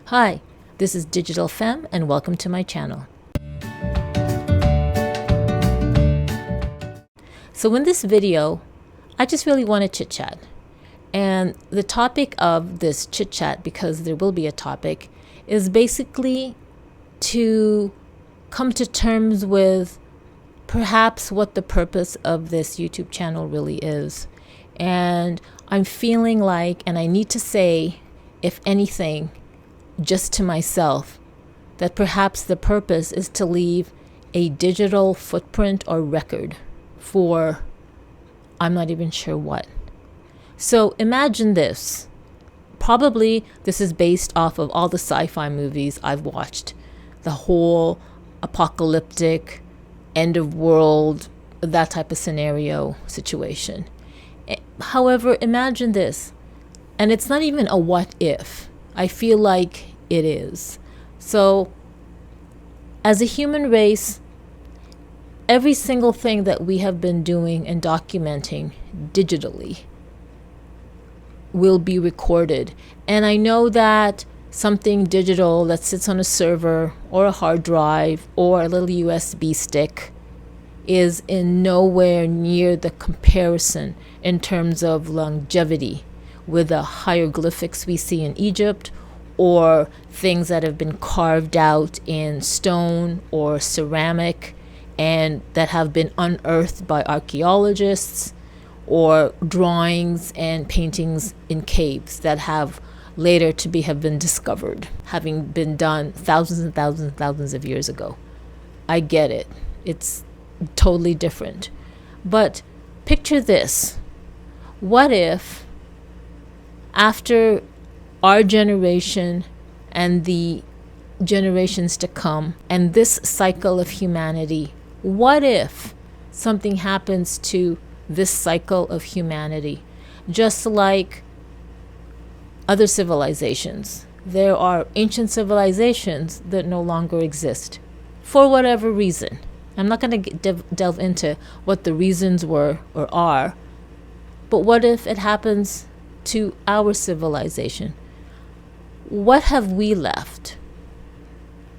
Hi, this is Digital Femme and welcome to my channel. So in this video, I just really want to chit chat. And the topic of this chit chat, because there will be a topic, is basically to come to terms with perhaps what the purpose of this YouTube channel really is. And I'm feeling like, and I need to say, if anything, just to myself, that perhaps the purpose is to leave a digital footprint or record for I'm not even sure what. So imagine this. Probably this is based off of all the sci-fi movies I've watched. The whole apocalyptic, end of world, that type of scenario situation. However, imagine this. And it's not even a what if. I feel like it is. So, as a human race, every single thing that we have been doing and documenting digitally will be recorded. And I know that something digital that sits on a server or a hard drive or a little USB stick is in nowhere near the comparison in terms of longevity with the hieroglyphics we see in Egypt or things that have been carved out in stone or ceramic and that have been unearthed by archaeologists, or drawings and paintings in caves that have later have been discovered, having been done thousands and thousands and thousands of years ago. I get it. It's totally different. But picture this. What if after our generation and the generations to come and this cycle of humanity, what if something happens to this cycle of humanity? Just like other civilizations, there are ancient civilizations that no longer exist for whatever reason. I'm not going to delve into what the reasons were or are, but what if it happens to our civilization? What have we left?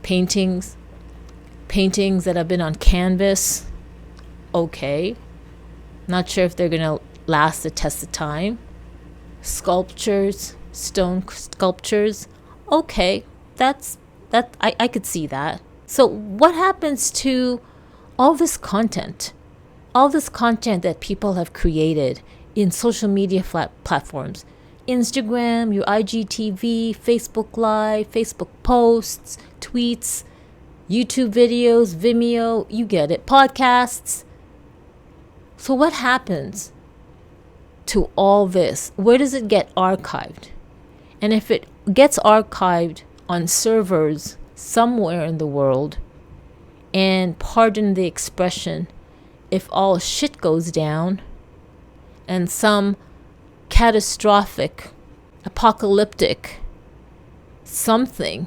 Paintings that have been on canvas. Okay. Not sure if they're going to last the test of time. Sculptures, stone sculptures. Okay. I could see that. So what happens to all this content? All this content that people have created in social media platforms. Instagram, your IGTV, Facebook Live, Facebook posts, tweets, YouTube videos, Vimeo, you get it, podcasts. So what happens to all this? Where does it get archived? And if it gets archived on servers somewhere in the world, and pardon the expression, if all shit goes down and some catastrophic, apocalyptic something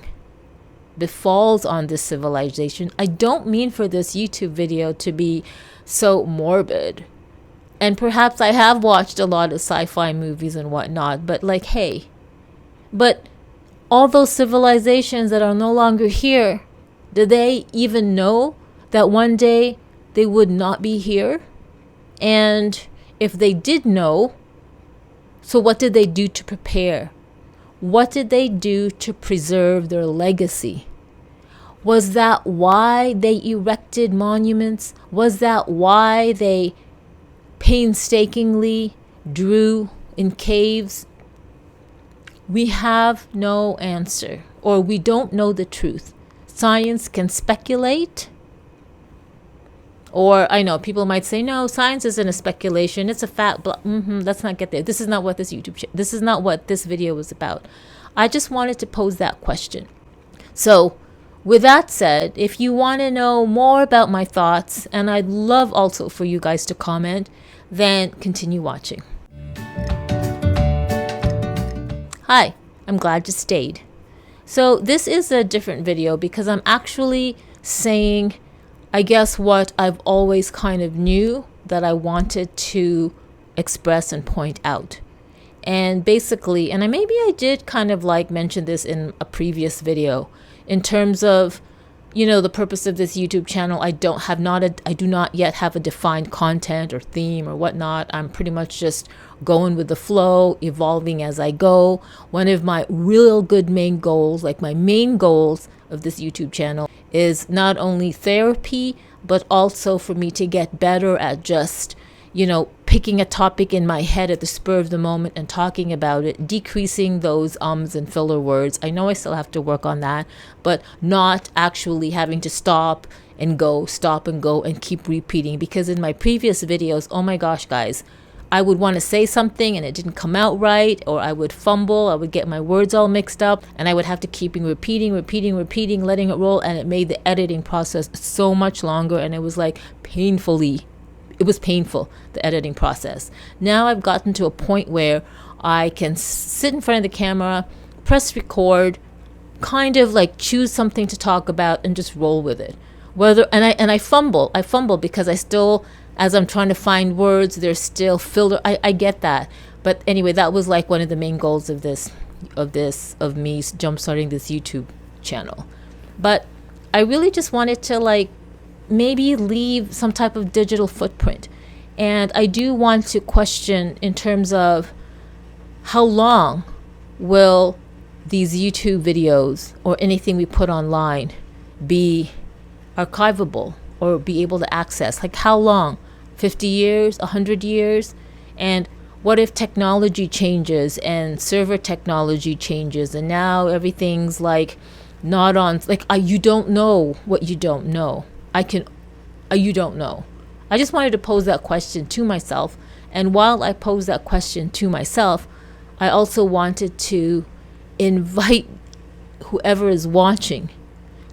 befalls on this civilization, I don't mean for this YouTube video to be so morbid. And perhaps I have watched a lot of sci-fi movies and whatnot, but like, hey, but all those civilizations that are no longer here, do they even know that one day they would not be here? And if they did know, so what did they do to prepare? What did they do to preserve their legacy? Was that why they erected monuments? Was that why they painstakingly drew in caves? We have no answer, or we don't know the truth. Science can speculate. Or I know people might say, no, science isn't a speculation. It's a fact. Let's not get there. This is not what this is not what this video was about. I just wanted to pose that question. So with that said, if you want to know more about my thoughts, and I'd love also for you guys to comment, then continue watching. Hi, I'm glad you stayed. So this is a different video because I'm actually saying, I guess, what I've always kind of knew that I wanted to express and point out. And basically, and maybe I did kind of like mention this in a previous video, in terms of, the purpose of this YouTube channel. I do not yet have a defined content or theme or whatnot. I'm pretty much just going with the flow, evolving as I go. One of my real good main goals, like my main goals of this YouTube channel, is not only therapy, but also for me to get better at just, picking a topic in my head at the spur of the moment and talking about it, decreasing those ums and filler words. I know I still have to work on that, but not actually having to stop and go and keep repeating. Because in my previous videos, oh my gosh, guys, I would want to say something and it didn't come out right, or I would fumble, I would get my words all mixed up, and I would have to keep repeating, letting it roll, and it made the editing process so much longer, and it was like painful, the editing process. Now I've gotten to a point where I can sit in front of the camera, press record, kind of like choose something to talk about and just roll with it. I fumble because I still, as I'm trying to find words, there's still filler. I get that. But anyway, that was like one of the main goals of me jumpstarting this YouTube channel. But I really just wanted to like maybe leave some type of digital footprint. And I do want to question in terms of how long will these YouTube videos or anything we put online be archivable or be able to access? Like how long? 50 years, 100 years? And what if technology changes and server technology changes and now everything's like not on, like you don't know what you don't know. You don't know. I just wanted to pose that question to myself. And while I pose that question to myself, I also wanted to invite whoever is watching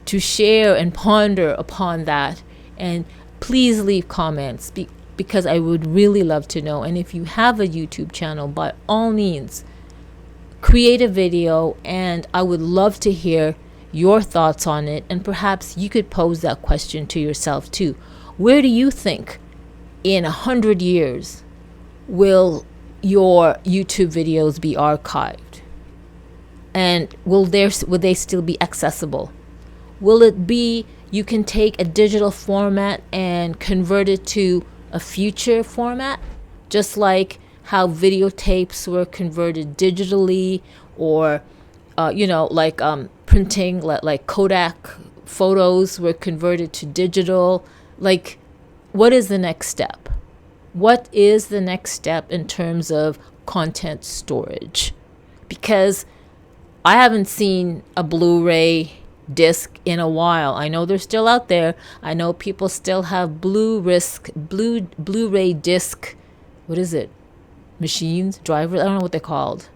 to share and ponder upon that. And please leave comments because I would really love to know. And if you have a YouTube channel, by all means, create a video, and I would love to hear your thoughts on it. And perhaps you could pose that question to yourself too. Where do you think in 100 years will your YouTube videos be archived? And would they still be accessible? Will it be you can take a digital format and convert it to a future format, just like how videotapes were converted digitally, or printing, like Kodak photos were converted to digital? Like, what is the next step? What is the next step in terms of content storage? Because I haven't seen a Blu-ray disc in a while. I know they're still out there. I know people still have Blu-ray disc, what is it? Machines, drivers, I don't know what they're called.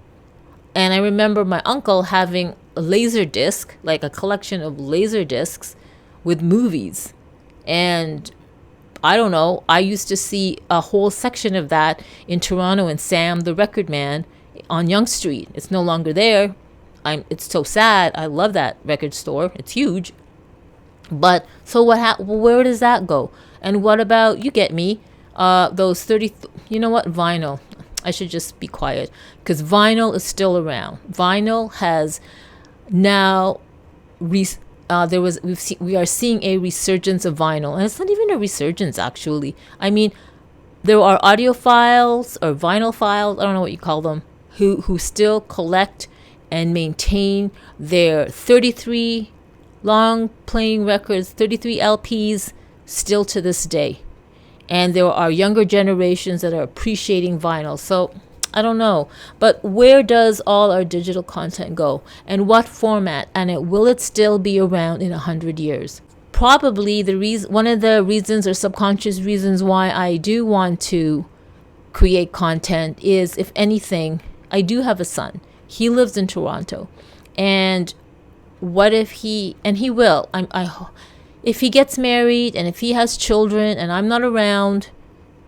And I remember my uncle having a laser disc, like a collection of laser discs with movies. And I don't know, I used to see a whole section of that in Toronto in Sam the Record Man on Yonge Street. It's no longer there. It's so sad. I love that record store. It's huge. But so where does that go? And what about, you get me, those 30, you know what, vinyl. I should just be quiet because vinyl is still around. Vinyl has now we are seeing a resurgence of vinyl, and it's not even a resurgence actually. I mean, there are audiophiles or vinyl files, I don't know what you call them, who still collect and maintain their 33 long playing records, 33 LPs still to this day. And there are younger generations that are appreciating vinyl. So I don't know, but where does all our digital content go, and what format, and will it still be around in 100 years? Probably one of the reasons or subconscious reasons why I do want to create content is, if anything, I do have a son. He lives in Toronto, and what if he will, if he gets married and if he has children and I'm not around,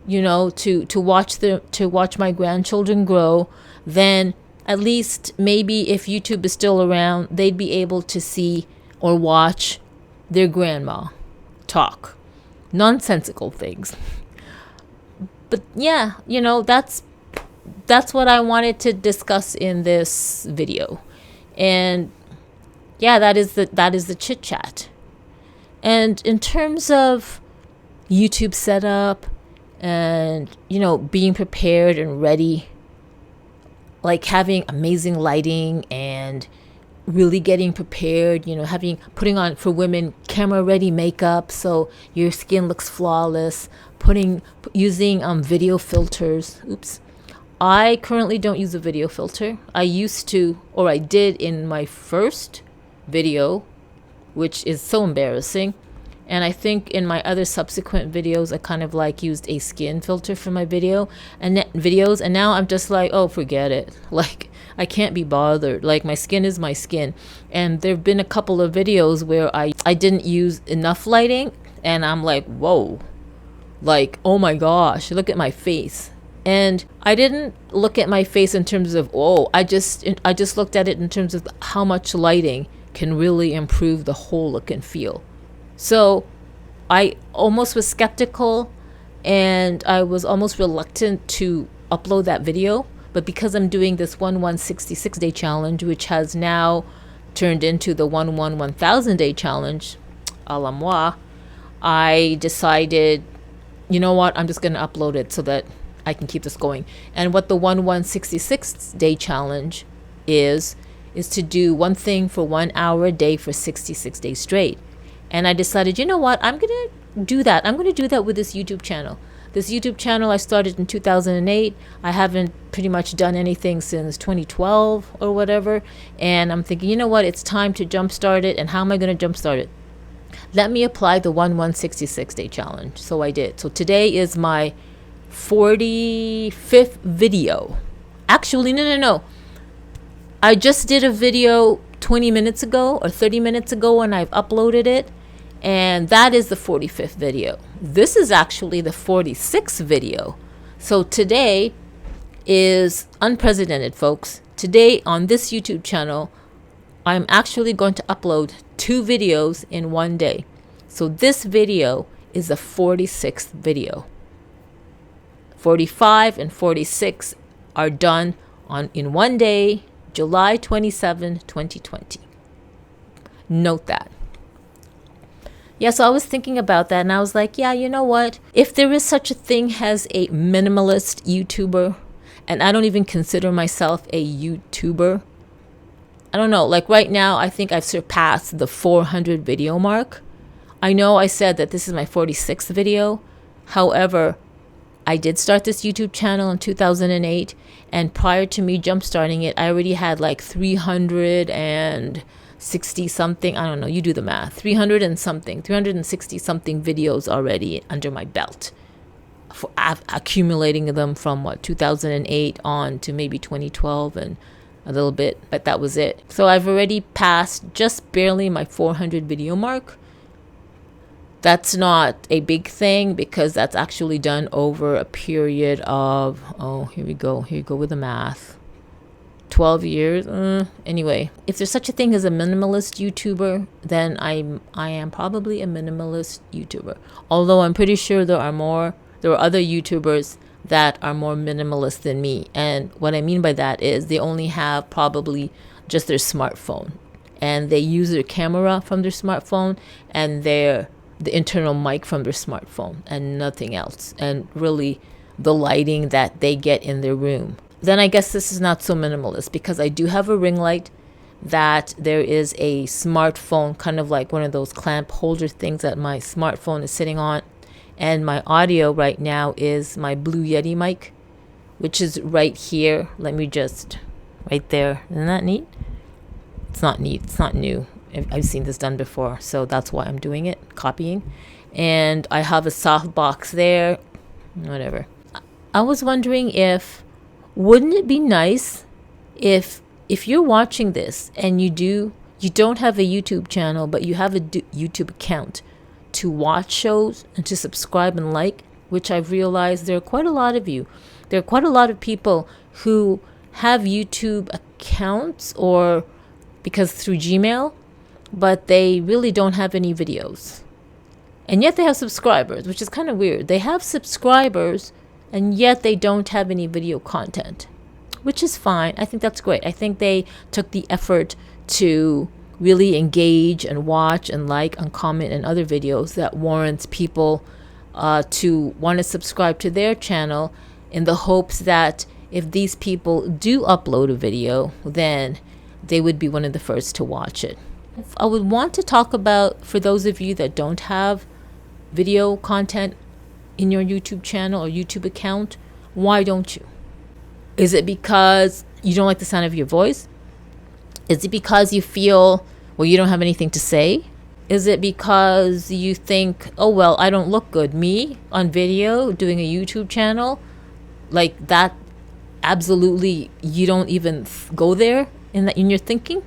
to watch my grandchildren grow, then at least maybe if YouTube is still around, they'd be able to see or watch their grandma talk nonsensical things. But yeah, that's what I wanted to discuss in this video. And yeah, that is the chit chat. And in terms of YouTube setup and, being prepared and ready, like having amazing lighting and really getting prepared, putting on, for women, camera ready makeup so your skin looks flawless, using video filters. Oops. I currently don't use a video filter. I used to, or I did in my first video, which is so embarrassing. And I think in my other subsequent videos, I kind of like used a skin filter for my videos. And now I'm just like, oh, forget it. Like, I can't be bothered. Like, my skin is my skin. And there have been a couple of videos where I didn't use enough lighting. And I'm like, whoa, like, oh my gosh, look at my face. And I didn't look at my face in terms of, I just looked at it in terms of how much lighting can really improve the whole look and feel. So I almost was skeptical, and I was almost reluctant to upload that video. But because I'm doing this 1/166 day challenge, which has now turned into the 1/1000 day challenge, a la moi, I decided, you know what, I'm just going to upload it so that I can keep this going. And what the 1/166 day challenge is to do one thing for 1 hour a day for 66 days straight. And I decided, you know what, I'm going to do that. I'm going to do that with this YouTube channel. This YouTube channel I started in 2008. I haven't pretty much done anything since 2012 or whatever. And I'm thinking, you know what, it's time to jumpstart it. And how am I going to jumpstart it? Let me apply the 1/166 day challenge. So I did. So today is my 45th video. Actually, no. I just did a video 20 minutes ago or 30 minutes ago, and I've uploaded it. And that is the 45th video. This is actually the 46th video. So today is unprecedented, folks. Today on this YouTube channel, I'm actually going to upload 2 videos in one day. So this video is the 46th video. 45 and 46 are done in one day, July 27, 2020. Note that. Yeah, so I was thinking about that, and I was like, yeah, you know what? If there is such a thing as a minimalist YouTuber, and I don't even consider myself a YouTuber, I don't know, like right now, I think I've surpassed the 400 video mark. I know I said that this is my 46th video. However, I did start this YouTube channel in 2008, and prior to me jumpstarting it, I already had like 360 something, I don't know, you do the math, 360 something videos already under my belt, for accumulating them from 2008 on to maybe 2012 and a little bit, but that was it. So I've already passed just barely my 400 video mark. That's not a big thing because that's actually done over a period of, here we go with the math, 12 years. Anyway, if there's such a thing as a minimalist YouTuber, then I am probably a minimalist YouTuber. Although I'm pretty sure there are other YouTubers that are more minimalist than me. And what I mean by that is they only have probably just their smartphone, and they use their camera from their smartphone and the internal mic from their smartphone and nothing else, and really the lighting that they get in their room. Then I guess this is not so minimalist, because I do have a ring light that there is a smartphone, kind of like one of those clamp holder things that my smartphone is sitting on. And my audio right now is my Blue Yeti mic, which is right here. Let me just, right there. Isn't that neat? It's not neat. It's not new. I've seen this done before, so that's why I'm doing it, copying. And I have a soft box there, whatever. I was wondering wouldn't it be nice if you're watching this and you don't have a YouTube channel, but you have a YouTube account, to watch shows and to subscribe and like, which I've realized there are quite a lot of you. There are quite a lot of people who have YouTube accounts, or because through Gmail, but they really don't have any videos. And yet they have subscribers, which is kind of weird. They have subscribers and yet they don't have any video content, which is fine. I think that's great. I think they took the effort to really engage and watch and like and comment in other videos that warrants people to want to subscribe to their channel, in the hopes that if these people do upload a video, then they would be one of the first to watch it. I would want to talk about, for those of you that don't have video content in your YouTube channel or YouTube account, why don't you? Is it because you don't like the sound of your voice? Is it because you feel, well, you don't have anything to say? Is it because you think, oh, well, I don't look good, me on video doing a YouTube channel? Like that, absolutely, you don't even go there in your thinking?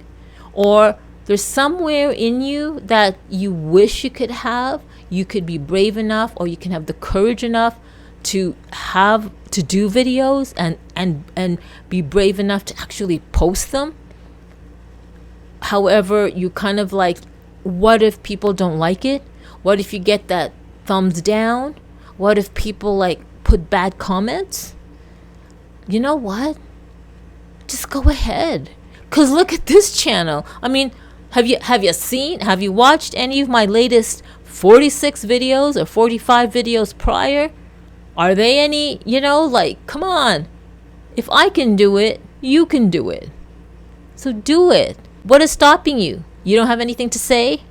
Or there's somewhere in you that you wish you could have, you could be brave enough, or you can have the courage enough to do videos and be brave enough to actually post them. However, you kind of like, what if people don't like it? What if you get that thumbs down? What if people like put bad comments? You know what? Just go ahead. 'Cause look at this channel. I mean, have you watched any of my latest 46 videos or 45 videos prior? Are they any, like, come on. If I can do it, you can do it. So do it. What is stopping you? You don't have anything to say?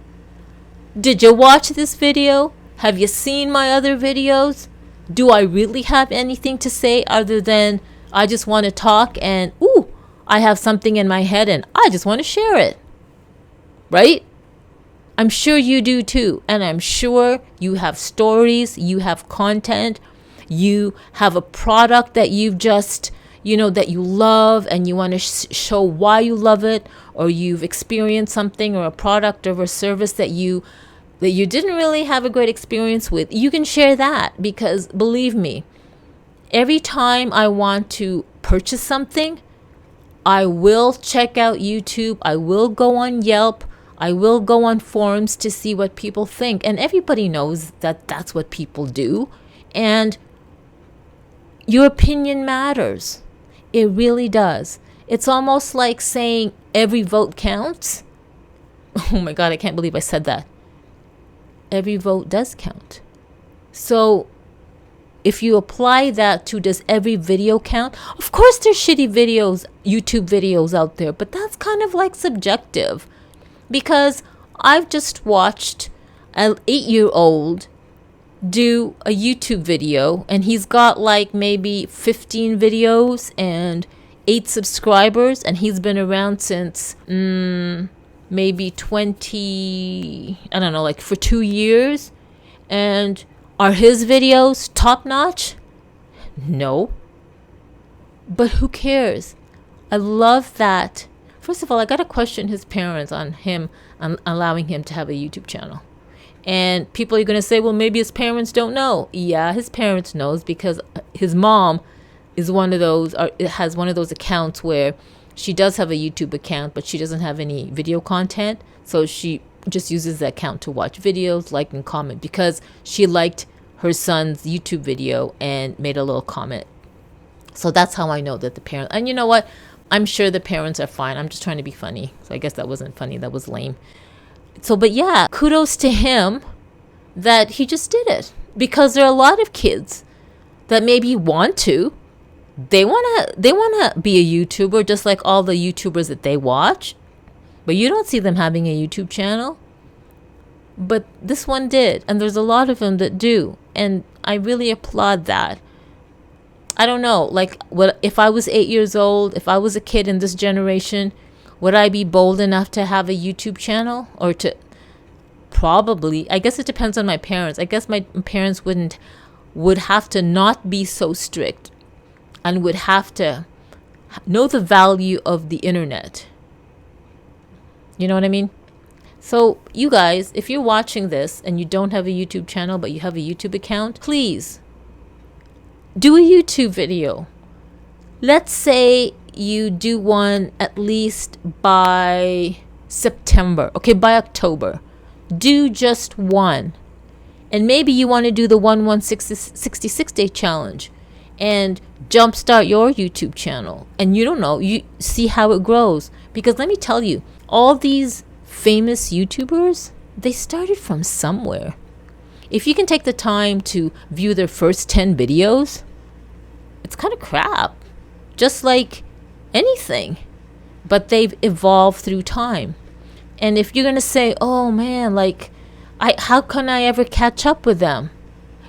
Did you watch this video? Have you seen my other videos? Do I really have anything to say other than I just want to talk and, ooh, I have something in my head and I just want to share it? Right? I'm sure you do too. And I'm sure you have stories, you have content, you have a product that you've just, that you love and you want to show why you love it, or you've experienced something or a product or a service that you didn't really have a great experience with. You can share that, because believe me, every time I want to purchase something, I will check out YouTube, I will go on Yelp, I will go on forums to see what people think. And everybody knows that that's what people do. And your opinion matters. It really does. It's almost like saying every vote counts. Oh my God, I can't believe I said that. Every vote does count. So if you apply that to, does every video count? Of course there's shitty videos, YouTube videos out there, but that's kind of like subjective. Because I've just watched an 8-year-old do a YouTube video, and he's got like maybe 15 videos and 8 subscribers, and he's been around since maybe 20, I don't know, like for 2 years. And are his videos top notch? No. But who cares? I love that. First of all, I got to question his parents on him allowing him to have a YouTube channel. And people are going to say, well, maybe his parents don't know. Yeah, his parents knows, because his mom is one of those, or has one of those accounts where she does have a YouTube account, but she doesn't have any video content. So she just uses the account to watch videos, like and comment, because she liked her son's YouTube video and made a little comment. So that's how I know that the parent, and you know what? I'm sure the parents are fine. I'm just trying to be funny. So I guess that wasn't funny. That was lame. So, but yeah, kudos to him that he just did it, because there are a lot of kids that maybe want to. They want to be a YouTuber, just like all the YouTubers that they watch. But you don't see them having a YouTube channel. But this one did. And there's a lot of them that do. And I really applaud that. I don't know, like, what if I was 8 years old, if I was a kid in this generation, would I be bold enough to have a YouTube channel? Or to, probably, I guess it depends on my parents. I guess my parents would have to not be so strict, and would have to know the value of the internet. You know what I mean? So you guys, if you're watching this and you don't have a YouTube channel, but you have a YouTube account, please do a YouTube video. Let's say you do one at least by September. Okay, by October. Do just one. And maybe you want to do the 166 day challenge. and jumpstart your YouTube channel. And you don't know, you see how it grows. Because let me tell you, all these famous YouTubers, they started from somewhere. If you can take the time to view their first 10 videos, it's kind of crap. Just like anything. But they've evolved through time. And if you're going to say, oh man, like, how can I ever catch up with them?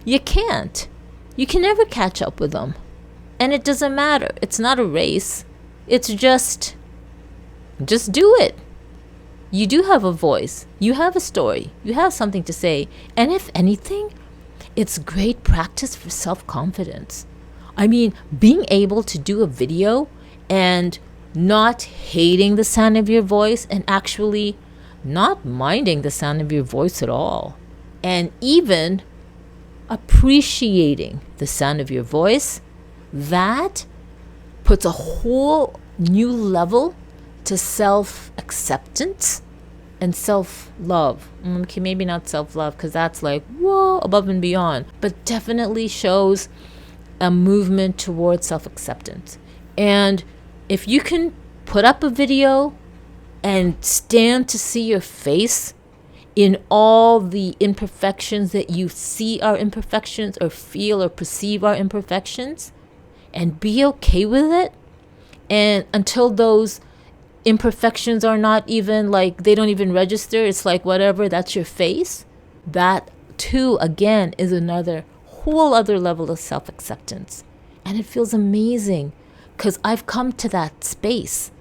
You can't. You can never catch up with them. And it doesn't matter. It's not a race. It's just do it. You do have a voice. You have a story. You have something to say. And if anything, it's great practice for self-confidence. I mean, being able to do a video and not hating the sound of your voice and actually not minding the sound of your voice at all. And even appreciating the sound of your voice, that puts a whole new level to self-acceptance and self-love. Okay, maybe not self-love, because that's like, whoa, above and beyond. But definitely shows a movement towards self-acceptance. And if you can put up a video and stand to see your face in all the imperfections that you see are imperfections, or feel or perceive are imperfections, and be okay with it, and until those imperfections are not even like, they don't even register, it's like whatever, that's your face, that too again is another whole other level of self-acceptance. And it feels amazing, because I've come to that space.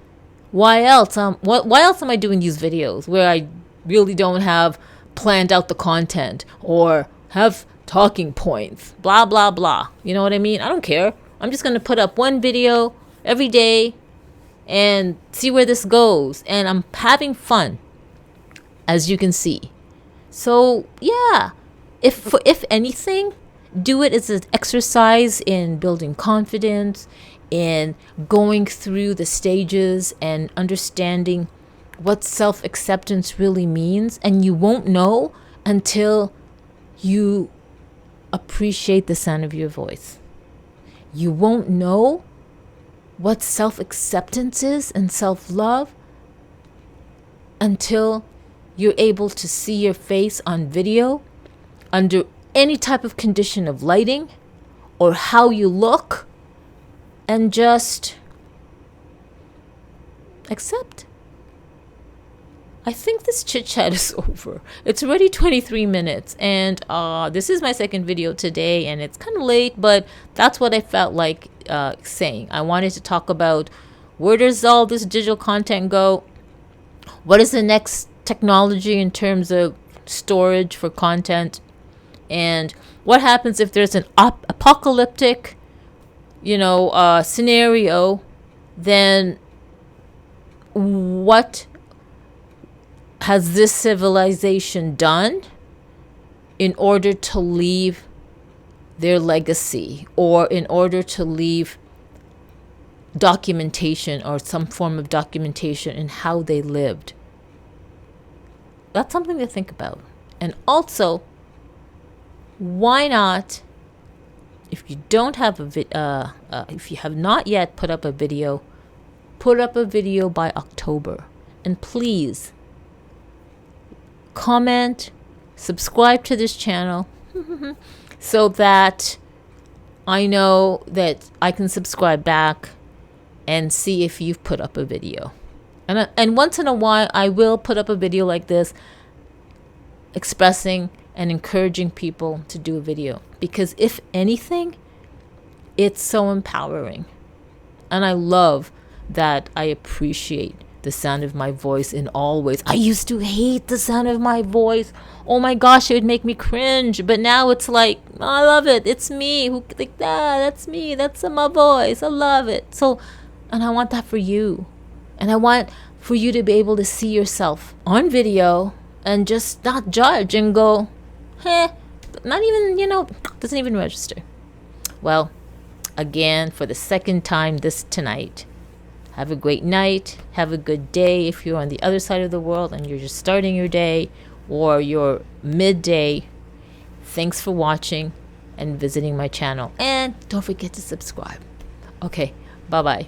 Why else why else am I doing these videos where I really don't have planned out the content or have talking points, blah blah blah, you know what I mean? I don't care. I'm just going to put up one video every day and see where this goes. And I'm having fun, as you can see. So yeah, if anything, do it as an exercise in building confidence, in going through the stages and understanding what self-acceptance really means. And you won't know until you appreciate the sound of your voice. You won't know what self-acceptance is and self-love until you're able to see your face on video under any type of condition of lighting or how you look, and just accept. I think this chit chat is over. It's already 23 minutes, and this is my second video today, and it's kind of late, but that's what I felt like saying. I wanted to talk about, where does all this digital content go? What is the next technology in terms of storage for content? And what happens if there's an apocalyptic, scenario? Then what has this civilization done in order to leave their legacy, or in order to leave documentation or some form of documentation in how they lived? That's something to think about. And also, why not, if you don't have if you have not yet put up a video, put up a video by October. And please comment, subscribe to this channel so that I know that I can subscribe back and see if you've put up a video. And once in a while, I will put up a video like this, expressing and encouraging people to do a video. Because if anything, it's so empowering. And I love that I appreciate the sound of my voice in all ways. I used to hate the sound of my voice. Oh my gosh, it would make me cringe. But now it's like, oh, I love it. It's me. That's me. That's my voice. I love it. So, and I want that for you. And I want for you to be able to see yourself on video and just not judge and go, not even, doesn't even register. Well, again, for the second time tonight, have a great night. Have a good day if you're on the other side of the world and you're just starting your day, or your midday. Thanks for watching, and visiting my channel. And don't forget to subscribe. Okay, bye-bye.